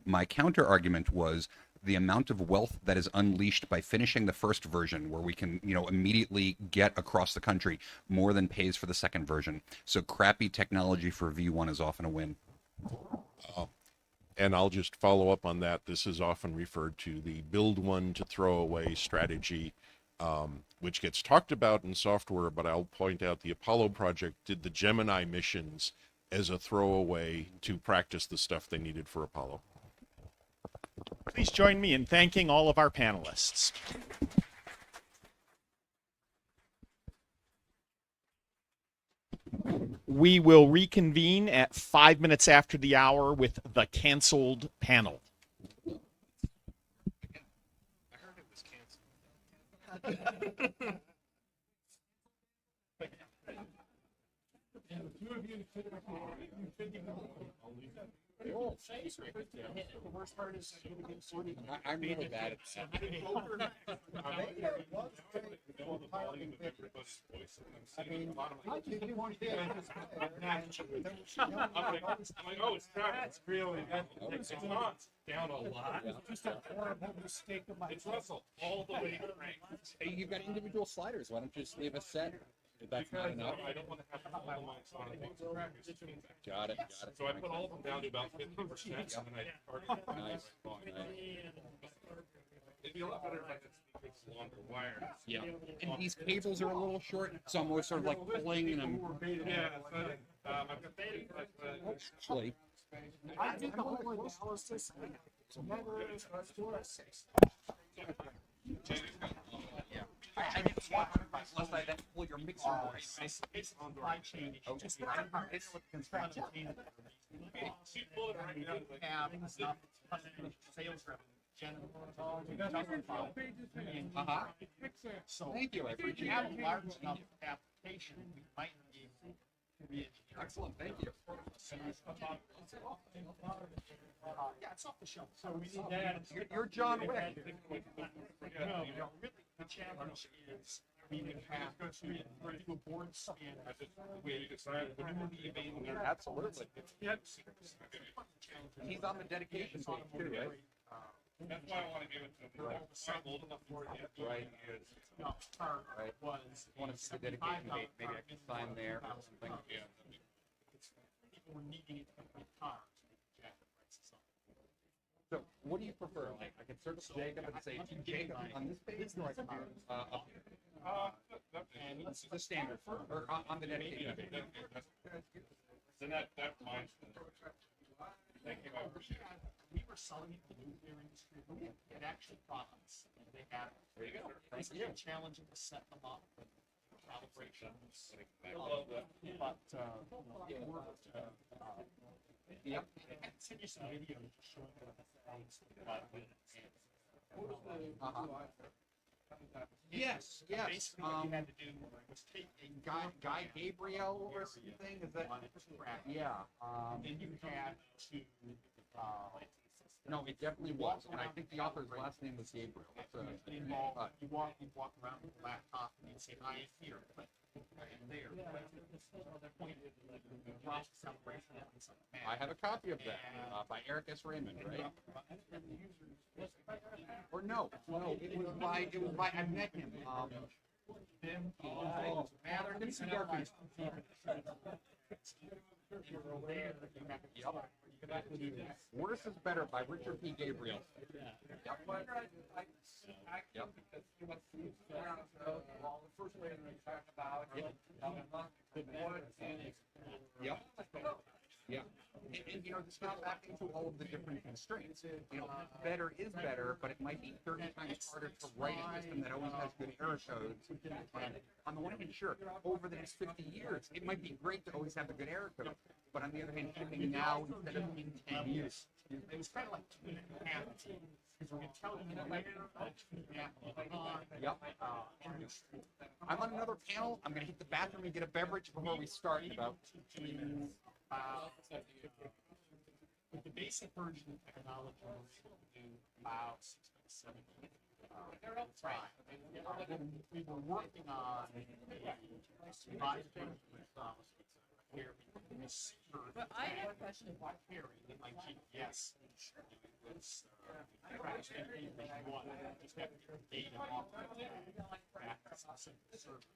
Speaker 4: My counter-argument was the amount of wealth that is unleashed by finishing the first version, where we can, you know, immediately get across the country, more than pays for the second version. So crappy technology for V1 is often a win.
Speaker 5: And I'll just follow up on that. This is often referred to the build one to throw away strategy, which gets talked about in software, but I'll point out the Apollo project did the Gemini missions as a throwaway to practice the stuff they needed for Apollo.
Speaker 3: Please join me in thanking all of our panelists. We will reconvene at 5 minutes after the hour with the canceled panel.
Speaker 1: I heard it was canceled.
Speaker 4: I'm really bad at that.
Speaker 6: That's really down a lot. Just a horrible mistake of my. It's Russell all the way to rank.
Speaker 4: Hey, you've got individual sliders. Why don't you just leave a set? If that's not enough.
Speaker 6: I don't want to have to put my mics on.
Speaker 4: Got it.
Speaker 6: So I put all of them down to about 50%, and then I started.
Speaker 4: Nice.
Speaker 6: It'd be a lot better if I could sneak this longer wire.
Speaker 4: Yeah. And these cables are a little short, so I'm always sort of like pulling and I'm
Speaker 6: Yeah, so I've got beta,
Speaker 4: actually.
Speaker 2: I did the whole analysis.
Speaker 4: I didn't want to, unless I then pull your mixer voice.
Speaker 6: it's on the right chain.
Speaker 4: Just it's with construction.
Speaker 6: She pulled it right down.
Speaker 7: Sales revenue. So
Speaker 4: Thank you. I
Speaker 7: if we
Speaker 4: appreciate
Speaker 7: have
Speaker 4: it.
Speaker 7: a large enough application, we might be able to be.
Speaker 4: Excellent. Thank you.
Speaker 7: Yeah, it's off the shelf. So we need that.
Speaker 4: You're John Wick.
Speaker 7: No, really, the challenge is we would have to do a board scan.
Speaker 4: Absolutely. He's on the dedication page too, right?
Speaker 6: That's why I want to give it to him. I'm not old enough for it yet.
Speaker 4: Right.
Speaker 7: No, car
Speaker 4: Right.
Speaker 7: was.
Speaker 4: Want to see the dedication date? Maybe I can sign there or something.
Speaker 6: Yeah.
Speaker 7: People were needing it for the car.
Speaker 4: So, what do you prefer? Like, I can search Jacob and say Jacob on this page, or I can do up here.
Speaker 7: And
Speaker 4: It's the standard, or on the dedication page.
Speaker 6: Then that reminds me. Thank you, I appreciate it.
Speaker 7: we were selling it to the nuclear industry. It actually products. And they have.
Speaker 6: There you go.
Speaker 7: It's challenging to set them up with calibrations.
Speaker 6: I love that.
Speaker 7: But it worked.
Speaker 4: Yep.
Speaker 7: I sent you some video just showing you what
Speaker 4: Yes, yes.
Speaker 7: Basically, what you had to do was take a
Speaker 4: Guy Gabriel or something? Is that? Yeah.
Speaker 7: then you had to.
Speaker 4: No, it definitely was, and I think the author's last name was Gabriel.
Speaker 7: You walk around with a laptop and you say, I am here, but I am there. The point is, the process celebration happens on the Mac.
Speaker 4: I have a copy of that by Eric S. Raymond, right? Or no, it was by I met him. Worse is Better by Richard P. Gabriel. Yep. Yep. Yeah. And you know, this goes back into all of the different constraints. You know, better is better, but it might be 30 times harder to write a system that always has good error codes. And on the one hand, sure, over the next 50 years, it might be great to always have the good error code. But on the other hand, shipping now instead of in 10 years.
Speaker 7: It was kind of like 2.5. Because we can tell you
Speaker 4: Yep. I'm on another panel. I'm going to hit the bathroom and get a beverage before we start in about 2 minutes.
Speaker 7: with the basic version of technology, we're able to do about 6.7 we were working on a project with receiver.
Speaker 8: But I have a question.
Speaker 7: Carry in my GPS. It was just have to get data off of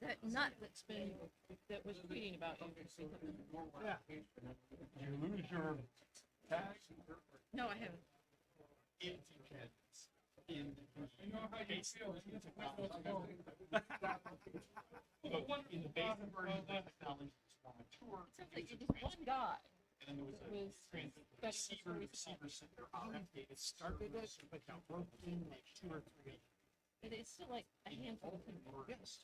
Speaker 8: That nut that was tweeting about you.
Speaker 7: yeah. You lose your tax
Speaker 8: No, I haven't.
Speaker 7: if you can. In the basic version of technology. In the basic version of technology, it's more mature.
Speaker 8: It sounds like it was one guy.
Speaker 7: And then there was a receiver sent their RF data, started it, but got broken in like 2 or 3.
Speaker 8: But it's still like a handful of people.
Speaker 7: Yes.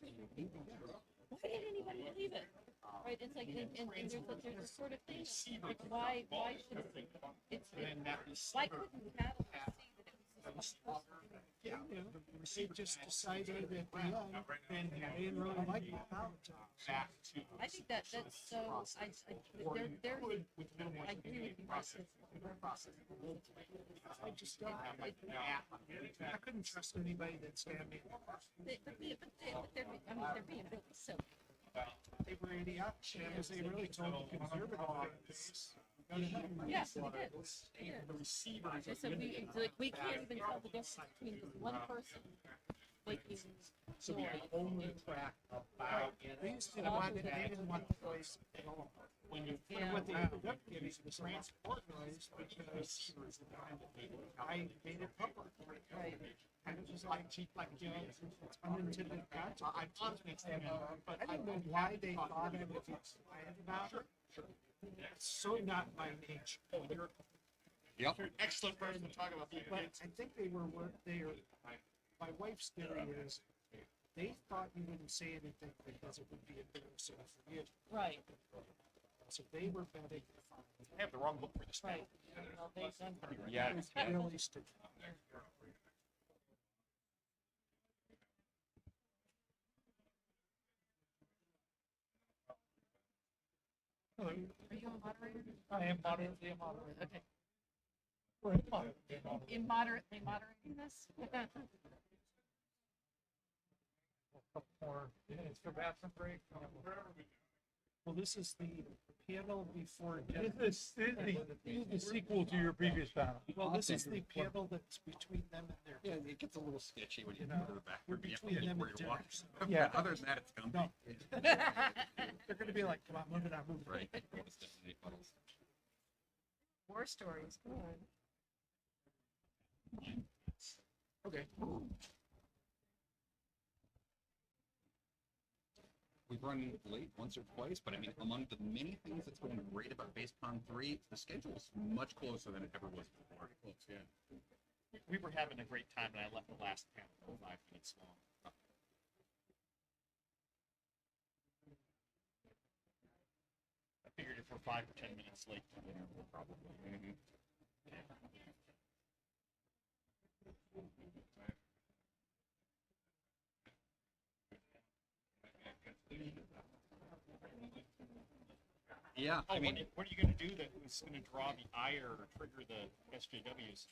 Speaker 8: Why didn't anybody believe it? Right? It's like, and there's this sort of thing. Like, why should it's
Speaker 7: And that
Speaker 8: why
Speaker 7: receiver,
Speaker 8: couldn't Cattle see that it was this one person?
Speaker 7: yeah,
Speaker 2: They just decided at the end,
Speaker 7: then
Speaker 2: they didn't really like the power to.
Speaker 7: back to.
Speaker 8: I think that's so. They're
Speaker 7: With minimal
Speaker 8: I agree with you.
Speaker 7: process.
Speaker 2: I just don't. I couldn't trust anybody that's standing.
Speaker 8: they're being really silly.
Speaker 2: They were idiots because they really told the conservative base.
Speaker 8: Yes, they did.
Speaker 7: The receiver is
Speaker 8: They said we can't even tell the difference between this one person making
Speaker 7: so we can only track about.
Speaker 2: They just didn't want it. They didn't want the voice at all.
Speaker 7: When you
Speaker 8: Yeah.
Speaker 2: What they ended up getting was transport noise because
Speaker 7: receivers the kind of data.
Speaker 2: I made it public.
Speaker 8: right.
Speaker 2: Kind of just like cheap, like it's unintended content.
Speaker 7: I'm honest, but
Speaker 2: I don't know why they thought I would be quiet about it. It's so not my nature.
Speaker 4: Yep.
Speaker 7: You're an excellent person to talk about.
Speaker 2: But I think they were my wife's theory is they thought you wouldn't say anything because it would be embarrassing for you.
Speaker 8: Right.
Speaker 2: So they were betting
Speaker 7: I have the wrong book for this.
Speaker 8: Right. Well, they've done
Speaker 3: Yeah.
Speaker 2: realistic.
Speaker 8: Are you a moderator?
Speaker 6: I am moderately a moderator.
Speaker 8: Okay.
Speaker 6: We're in moderately moderator.
Speaker 8: Immoderately moderating this?
Speaker 6: Couple more minutes for bathroom break.
Speaker 2: Well, this is the panel before.
Speaker 6: This is the sequel to your previous panel.
Speaker 2: Well, this is the panel that's between them and their.
Speaker 4: Yeah, it gets a little sketchy when you
Speaker 2: know,
Speaker 4: go to the back.
Speaker 2: we're
Speaker 4: You have to
Speaker 2: between
Speaker 4: look
Speaker 2: them
Speaker 4: where
Speaker 2: and
Speaker 4: you're
Speaker 2: dinners.
Speaker 4: walking.
Speaker 6: Yeah.
Speaker 4: Other than that, it's comfy.
Speaker 2: No. They're going to be like, come on, move it on, move it on.
Speaker 4: Right. It's definitely puddles.
Speaker 8: War stories. Come on.
Speaker 4: Okay. We've run late once or twice, but I mean, among the many things that's going great about BasedCon 3, the schedule is much closer than it ever was before.
Speaker 3: We were having a great time, and I left the last panel 5 minutes long. I figured if we're 5 or 10 minutes late to dinner, we'll probably.
Speaker 4: Yeah,
Speaker 3: Oh,
Speaker 4: I mean,
Speaker 3: what are you going to do that was going to draw the ire or trigger the SJWs?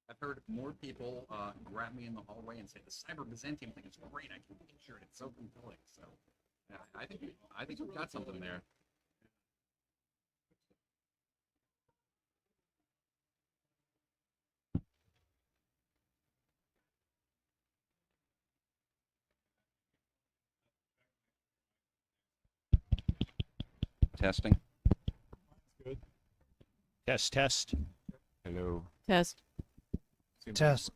Speaker 4: I've heard more people grab me in the hallway and say the Cyber Byzantium thing is great. I can picture it.
Speaker 9: so compelling. So yeah, I think we've got something there.
Speaker 4: Testing.
Speaker 3: Test.
Speaker 9: Hello.
Speaker 8: Test.
Speaker 2: Test.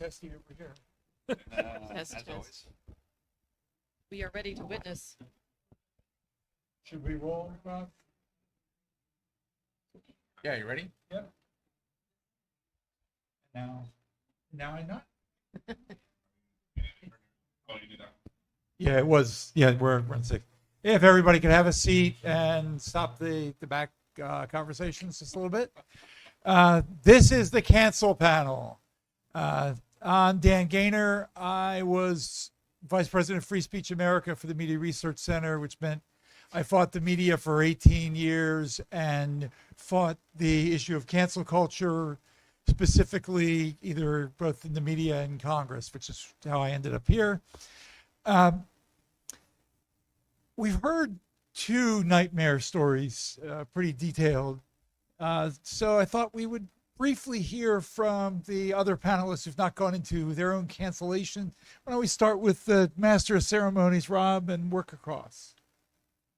Speaker 6: Testing over here.
Speaker 8: Test. Test. We are ready to witness.
Speaker 6: Should we roll, Rob?
Speaker 9: Yeah, you ready?
Speaker 6: Yep. Now I not?
Speaker 10: Yeah, it was. Yeah, we're on 6. If everybody could have a seat and stop the back conversations just a little bit. This is the cancel panel. I'm Dan Gaynor. I was Vice President of Free Speech America for the Media Research Center, which meant I fought the media for 18 years and fought the issue of cancel culture, specifically either both in the media and Congress, which is how I ended up here. We've heard 2 nightmare stories, pretty detailed. So I thought we would briefly hear from the other panelists who've not gone into their own cancellation. Why don't we start with the Master of Ceremonies, Rob, and work across?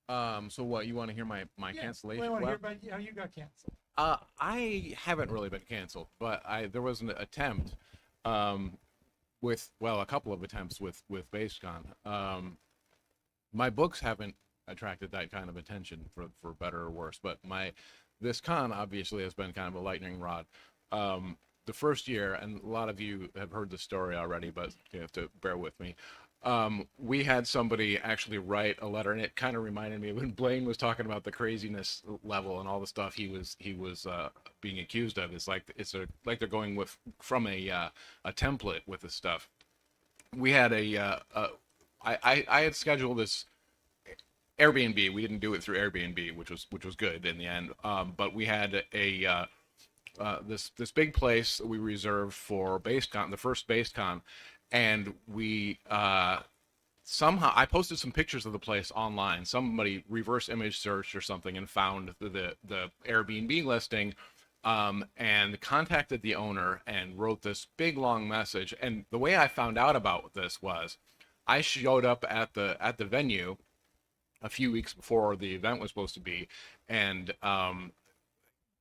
Speaker 9: So what, you want to hear my cancellation?
Speaker 10: I want to hear about how you got canceled.
Speaker 9: I haven't really been canceled, but there was an attempt with, well, a couple of attempts with BasedCon. My books haven't attracted that kind of attention for better or worse, but this con obviously has been kind of a lightning rod. The first year, and a lot of you have heard the story already, but you have to bear with me. We had somebody actually write a letter, and it kind of reminded me when Blaine was talking about the craziness level and all the stuff he was being accused of. It's like they're going from a template with the stuff. We had I had scheduled this Airbnb. We didn't do it through Airbnb, which was good in the end. But we had this big place that we reserved for BasedCon, the first BasedCon, and we somehow I posted some pictures of the place online. Somebody reverse image searched or something and found the Airbnb listing. And contacted the owner and wrote this big long message. And the way I found out about this was I showed up at the venue a few weeks before the event was supposed to be, and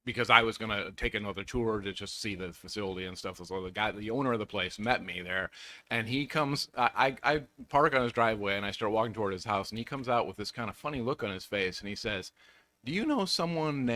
Speaker 9: because I was gonna take another tour to just see the facility and stuff. So the owner of the place met me there, and he comes. I park on his driveway and I start walking toward his house, and he comes out with this kind of funny look on his face, and he says, "Do you know someone named